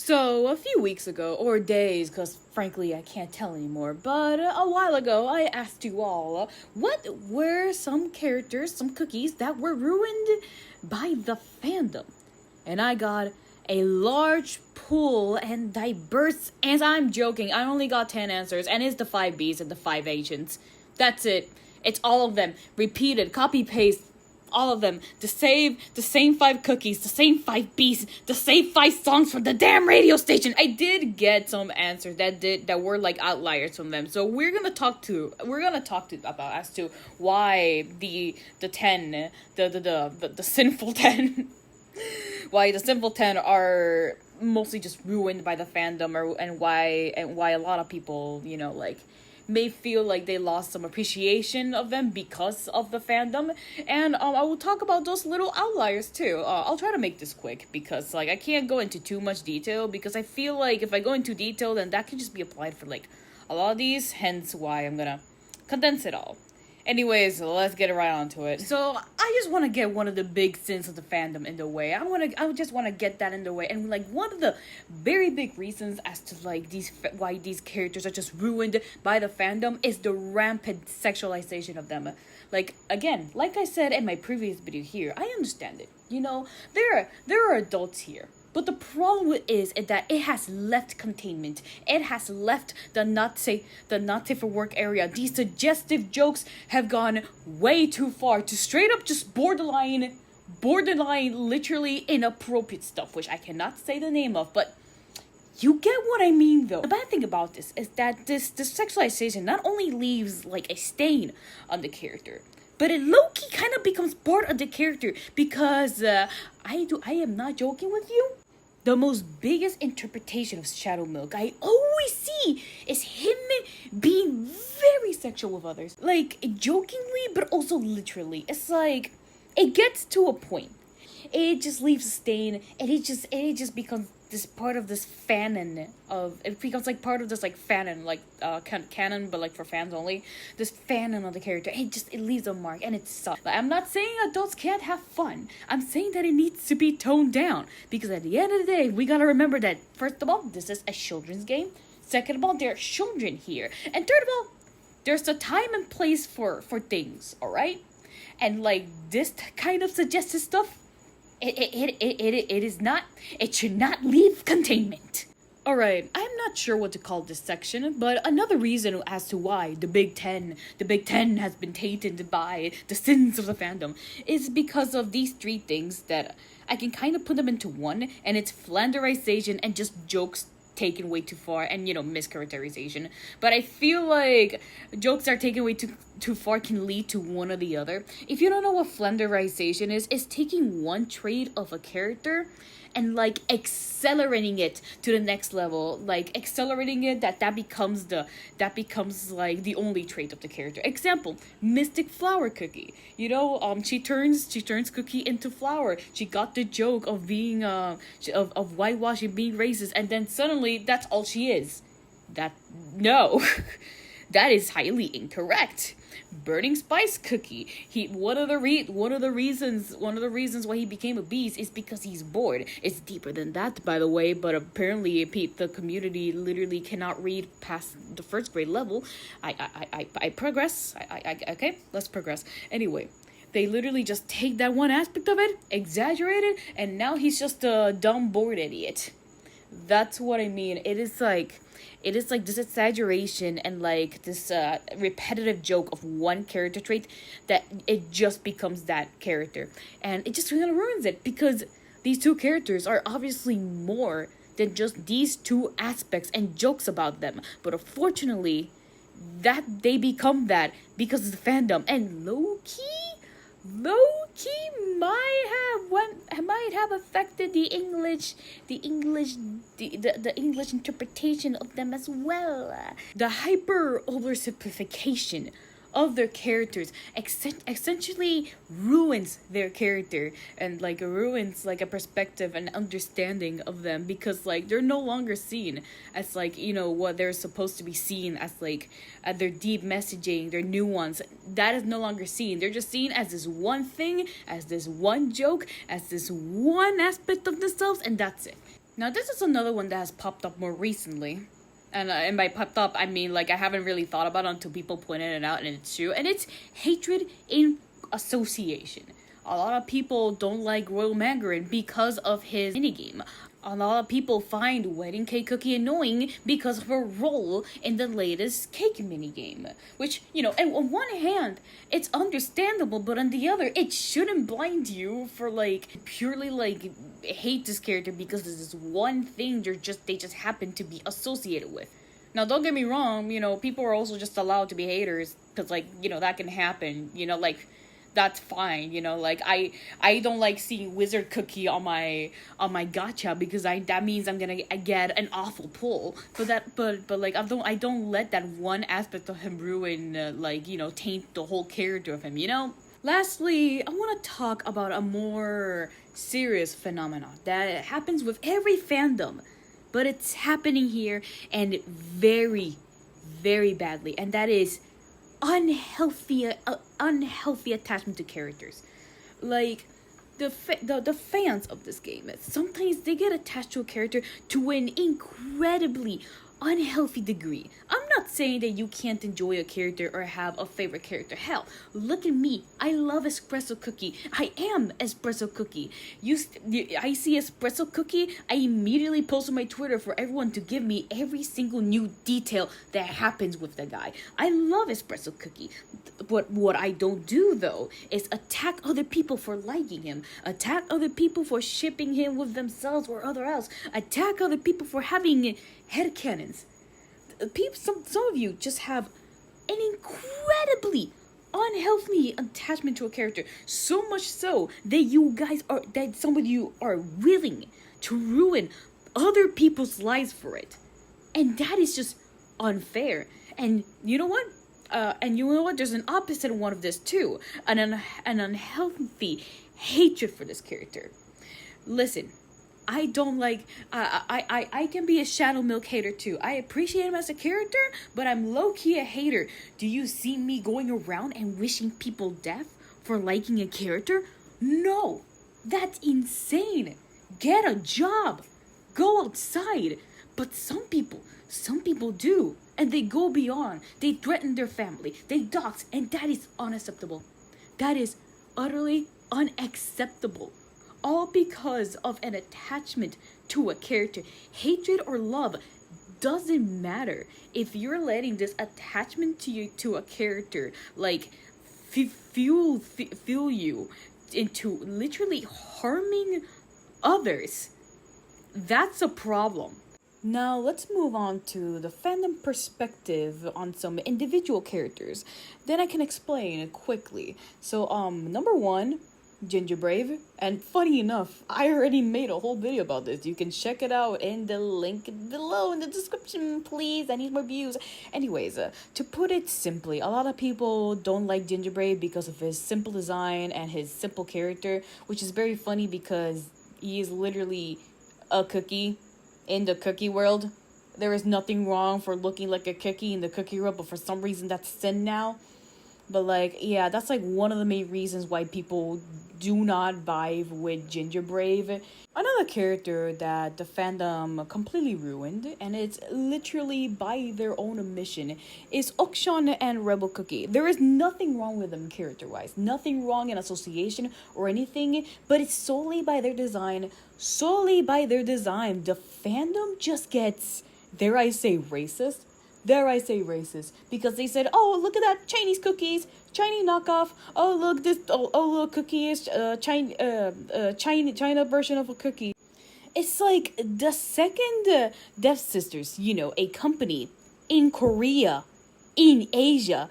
So, a few weeks ago, or days, because frankly I can't tell anymore, but a while ago I asked you all, what were some characters, some cookies that were ruined by the fandom? And I got a large pool and diverse, and I'm joking, I only got 10 answers, and it's the 5 Bs and the 5 agents. That's it. It's all of them. Repeated, copy-paste, all of them. The same 5 cookies, the same 5 beats, the same 5 songs from the damn radio station. I did get some answers that were like outliers from them. So we're gonna talk about as to why the sinful 10 why the sinful 10 are mostly just ruined by the fandom, and why a lot of people, may feel like they lost some appreciation of them because of the fandom. And I will talk about those little outliers too. I'll try to make this quick because I can't go into too much detail, because I feel like if I go into detail, then that can just be applied for a lot of these, hence why I'm gonna condense it all. Anyways, let's get right onto it. So I just want to get one of the big sins of the fandom in the way. I just want to get that in the way. And one of the very big reasons as to why these characters are just ruined by the fandom is the rampant sexualization of them. Again, like I said in my previous video here, I understand it. There are adults here. But the problem is that it has left containment. It has left the not safe for work area. These suggestive jokes have gone way too far to straight up just borderline literally inappropriate stuff, which I cannot say the name of, but you get what I mean though. The bad thing about this is that this sexualization not only leaves a stain on the character, but it low-key kind of becomes part of the character, because I am not joking with you. The most biggest interpretation of Shadow Milk I always see is him being very sexual with others. Jokingly, but also literally. It's it gets to a point. It just leaves a stain, and it just becomes this part of this fanon of, it becomes part of this fanon, canon, but for fans only. This fanon of the character. It leaves a mark, and it sucks. I'm not saying adults can't have fun. I'm saying that it needs to be toned down, because at the end of the day, we gotta remember that, first of all, this is a children's game. Second of all, there are children here. And third of all, there's a time and place for things, alright? And this kind of suggested stuff, it should not leave containment. Alright, I'm not sure what to call this section, but another reason as to why the Big Ten has been tainted by the sins of the fandom is because of these 3 things that I can kind of put them into one, and it's flanderization and just jokes taken way too far, and mischaracterization. But I feel like jokes are taken way too far can lead to one or the other. If you don't know what flanderization is, it's taking one trait of a character and accelerating it to the next level, accelerating it that becomes the only trait of the character. Example: Mystic Flower Cookie. She turns Cookie into flower. She got the joke of being of whitewashing, being racist, and then suddenly that's all she is. No. That is highly incorrect. Burning Spice Cookie. One of the reasons why he became a beast is because he's bored. It's deeper than that, by the way, but apparently the community literally cannot read past the 1st grade level. I progress. Okay, let's progress. Anyway, they literally just take that one aspect of it, exaggerate it, and now he's just a dumb bored idiot. That's what I mean. It is this exaggeration and this repetitive joke of one character trait that it just becomes that character, and it just really ruins it, because these 2 characters are obviously more than just these 2 aspects and jokes about them. But unfortunately, that they become that because of the fandom, and low-key might have affected the English interpretation of them as well. The hyper oversimplification of their characters essentially ruins their character, and ruins a perspective and understanding of them, because they're no longer seen as what they're supposed to be seen as, their deep messaging, their nuance. That is no longer seen. They're just seen as this one thing, as this one joke, as this one aspect of themselves, and that's it. Now, this is another one that has popped up more recently. And by popped up, I mean, like, I haven't really thought about it until people pointed it out, and it's true. And it's hatred in association. A lot of people don't like Royal Mandarin because of his minigame. A lot of people find Wedding Cake Cookie annoying because of her role in the latest cake minigame. Which, and on one hand, it's understandable, but on the other, it shouldn't blind you for, like, purely, like, hate this character because there's this one thing they just happen to be associated with. Now, don't get me wrong, people are also just allowed to be haters, because, like, that can happen, like, that's fine, like, I don't like seeing Wizard Cookie on my gacha, because that means I'm gonna get an awful pull, but like, I don't let that one aspect of him ruin, taint the whole character of him, Lastly, I want to talk about a more serious phenomenon that happens with every fandom, but it's happening here, and very, very badly, and that is unhealthy attachment to characters. Like, the fans of this game, sometimes they get attached to a character to an incredibly unhealthy degree. I'm not saying that you can't enjoy a character or have a favorite character. Hell, look at me. I love Espresso Cookie. I am Espresso Cookie. I see Espresso Cookie, I immediately post on my Twitter for everyone to give me every single new detail that happens with the guy. I love Espresso Cookie. But what I don't do, though, is attack other people for liking him. Attack other people for shipping him with themselves or other else. Attack other people for having headcanons. Some of you just have an incredibly unhealthy attachment to a character, so much so that some of you are willing to ruin other people's lives for it, and that is just unfair. And you know what? There's an opposite one of this too, an unhealthy hatred for this character. Listen, I don't like, I can be a Shadow Milk hater too. I appreciate him as a character, but I'm low-key a hater. Do you see me going around and wishing people death for liking a character? No, that's insane. Get a job. Go outside. But some people do. And they go beyond. They threaten their family. They dox, and that is unacceptable. That is utterly unacceptable. All because of an attachment to a character. Hatred or love doesn't matter. If you're letting this attachment to a character, like, fuel you into literally harming others, that's a problem. Now, let's move on to the fandom perspective on some individual characters. Then I can explain quickly. So, number one, Gingerbrave. And funny enough, I already made a whole video about this. You can check it out in the link below in the description, please. I need more views. Anyways, to put it simply, a lot of people don't like Gingerbrave because of his simple design and his simple character, which is very funny because he is literally a cookie in the cookie world. There is nothing wrong for looking like a cookie in the cookie world, but for some reason that's sin now. But, like, yeah, that's, like, one of the main reasons why people do not vibe with Gingerbrave. Another character that the fandom completely ruined, and it's literally by their own admission, is Okshan and Rebel Cookie. There is nothing wrong with them character-wise. Nothing wrong in association or anything, but it's solely by their design. Solely by their design. The fandom just gets, dare I say, racist, because they said, oh, look at that, Chinese cookies, Chinese knockoff, oh, look, this, look, cookie is China version of a cookie. It's like the second Death Sisters, a company in Korea, in Asia,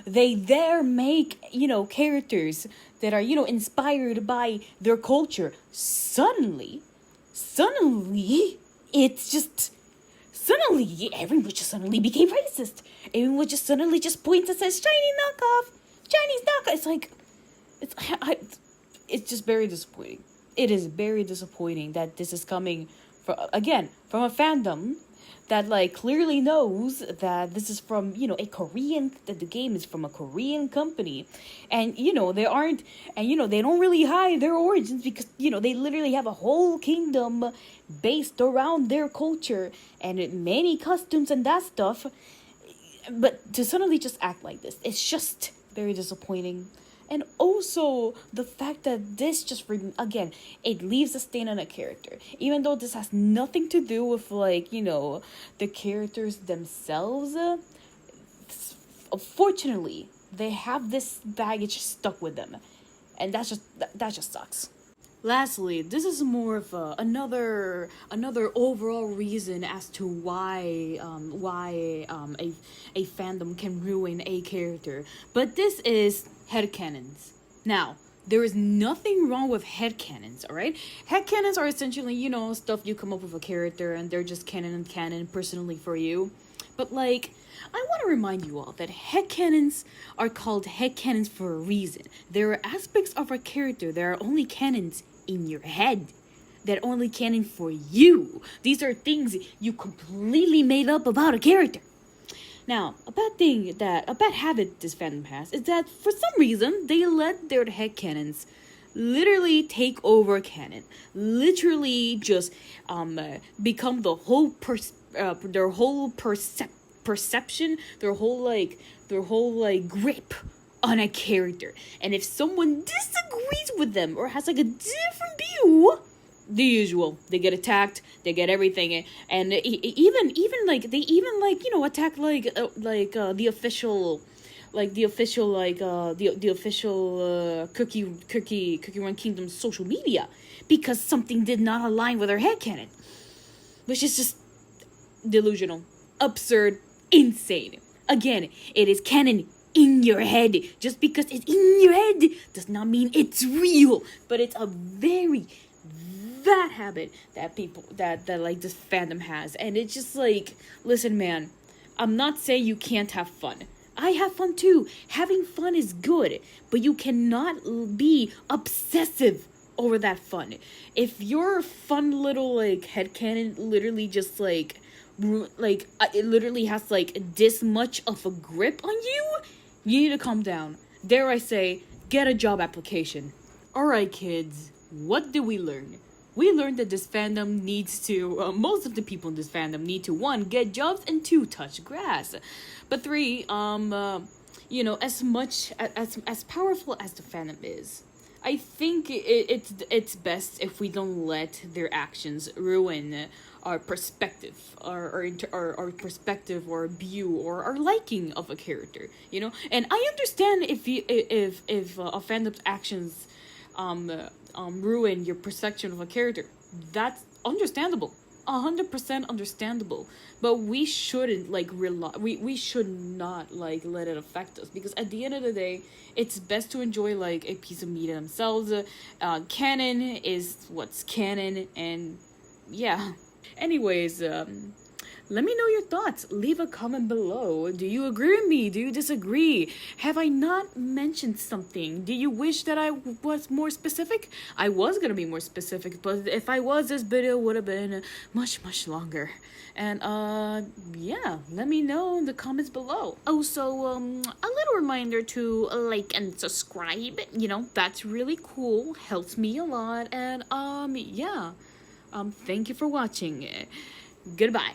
they there make, characters that are, inspired by their culture. Suddenly, it's just... Suddenly, everyone just suddenly became racist. Everyone just suddenly just points and says, Chinese knockoff. It's like, it's just very disappointing. It is very disappointing that this is coming from a fandom that like clearly knows that this is from, you know, a Korean, that the game is from a Korean company, and you know they aren't, and you know they don't really hide their origins, because you know they literally have a whole kingdom based around their culture and many customs and that stuff. But to suddenly just act like this, it's just very disappointing. And also the fact that this just again, it leaves a stain on a character, even though this has nothing to do with, like, you know, the characters themselves. Unfortunately, they have this baggage stuck with them, and that just sucks. Lastly, this is more of another overall reason as to why a fandom can ruin a character. But this is headcanons. Now, there is nothing wrong with headcanons, alright? Headcanons are essentially, you know, stuff you come up with a character and they're just canon personally for you. But like, I want to remind you all that headcanons are called headcanons for a reason. There are aspects of a character that are only canons in your head, that only canon for you. These are things you completely made up about a character. Now, a bad habit this fandom has is that for some reason they let their headcanons literally take over canon. Literally just become the whole their whole perception, their whole grip on a character. And if someone disagrees with them or has like a different view, the usual, they get attacked, they get everything, and even like they even like, you know, attack the official Cookie Run Kingdom's social media because something did not align with their headcanon, which is just delusional, absurd, insane. Again, it is canon in your head. Just because it's in your head does not mean it's real. But it's a very bad habit that people that like this fandom has. And it's just like, listen, man, I'm not saying you can't have fun. I have fun too. Having fun is good, but you cannot be obsessive over that fun. If your fun little like headcanon literally just it literally has like this much of a grip on you, you need to calm down. Dare I say, get a job application. Alright kids, what did we learn? We learned that this fandom needs to, most of the people in this fandom need to, 1, get jobs, and 2, touch grass. But 3, you know, as much, as powerful as the fandom is, I think it's best if we don't let their actions ruin our perspective, our perspective, or view, or our liking of a character, you know. And I understand if a fandom's actions ruin your perception of a character. That's understandable, 100% understandable. But we shouldn't we should not like let it affect us, because at the end of the day, it's best to enjoy like a piece of media themselves. Canon is what's canon, and yeah. Anyways, let me know your thoughts. Leave a comment below. Do you agree with me? Do you disagree? Have I not mentioned something? Do you wish that I was more specific? I was gonna be more specific, but if I was, this video would have been much, much longer. And yeah, let me know in the comments below. Also, a little reminder to like and subscribe. You know, that's really cool. Helps me a lot. And yeah. Thank you for watching. Goodbye.